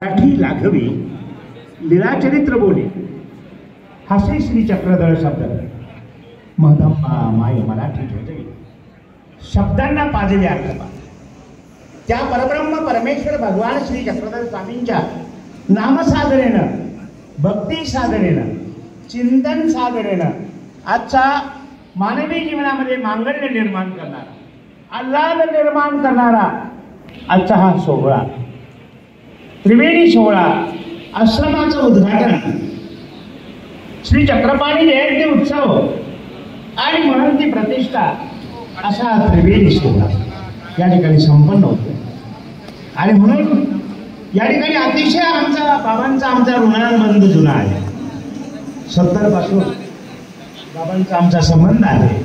साठी लाघवी लीलाचरित्र बोले हसे श्री चक्रधर शब्द महदंबा माय मराठी ठेवली शब्दांना पाजले अर्थ त्या परब्रह्म परमेश्वर भगवान श्री चक्रधर स्वामींच्या नामसाधनेनं भक्ती साधनेनं चिंतन साधनेनं आजचा मानवी जीवनामध्ये मांगल्य निर्माण करणारा आल्हाद निर्माण करणारा आजचा हा सोहळा त्रिवेणी सोहळा आश्रमाचं उद्घाटन श्री चक्रपाणी जयंती उत्सव आणि महंती प्रतिष्ठा असा त्रिवेणी सोहळा या ठिकाणी संपन्न होतो आणि म्हणून या ठिकाणी अतिशय आमचा बाबांचा आमचा ऋणानुबंध जुना आहे 70 पासून बाबांचा आमचा संबंध आहे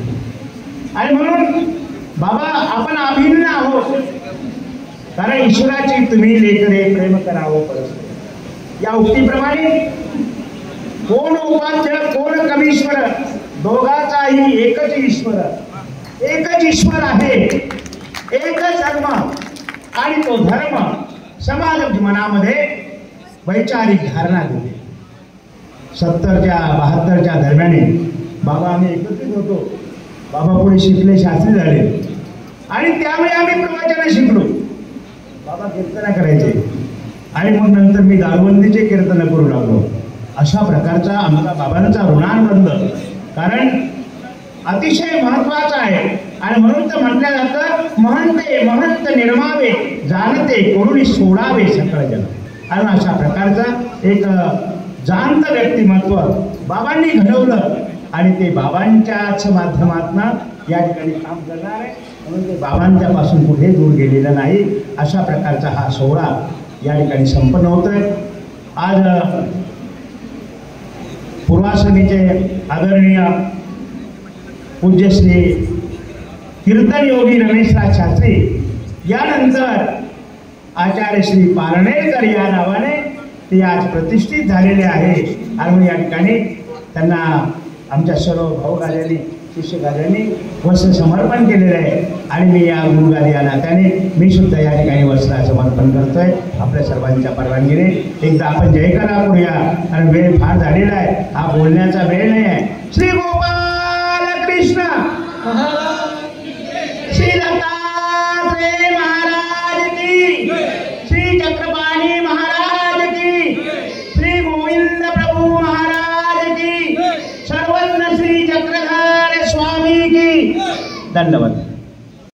आणि म्हणून बाबा आपण अभिन्न आहोत कारण ईश्वराची तुम्ही लेकरे प्रेम करावं परस्पर या उक्तीप्रमाणे कोण उपाध्य कोण कमीश्वर दोघाचाही एकच ईश्वर आहे एकच धर्म आणि तो धर्म समाज जीवनामध्ये वैचारिक धारणा देते 70च्या 72च्या दरम्याने बाबा आम्ही एकत्रित होतो बाबा पुढे शिकले शास्त्री झाले आणि त्यामुळे आम्ही प्रवचन शिकलो बाबा कीर्तन करायचे आणि मग नंतर मी दारूबंदीचे कीर्तन करू लागलो अशा प्रकारचा आमचा बाबांचा ऋणानुबंध कारण अतिशय महत्वाचा आहे आणि म्हणून तर म्हटलं जातं महंत निर्मावे जाणते कोणी सोडावे सकळ जन आणि अशा प्रकारचा एक जाणत व्यक्तिमत्व बाबांनी घडवलं आणि ते बाबांच्याच माध्यमातून या ठिकाणी काम करणार आहे म्हणून ते बाबांच्या पासून कुठे दूर गेलेलं नाही अशा प्रकारचा हा सोहळा या ठिकाणी संपन्न होतोय आज पूर्वासनीचे आदरणीय पूज्यश्री कीर्तन योगी रमेशराज शास्त्री यानंतर आचार्य श्री पारणेकर या नावाने ते आज प्रतिष्ठित झालेले आहे आणि या ठिकाणी त्यांना आमच्या सर्व भाऊगाद्यांनी शिष्यगाद्यांनी वस्त्र समर्पण केलेलं आहे आणि मी या गुरुगादी या नात्याने मी सुद्धा या ठिकाणी वस्त्र समर्पण करतोय आपल्या सर्वांच्या परवानगीने एकदा आपण जयकारा करूया कारण वेळ फार झालेला आहे हा बोलण्याचा वेळ नाही आहे श्री गोपाल कृष्ण श्री दत्तात्रेय महाराज की श्री चक्रपाणी महाराज की श्री गोविंद प्रभु महाराज की सर्वज्ञ श्री चक्रधर स्वामी की दंडवत।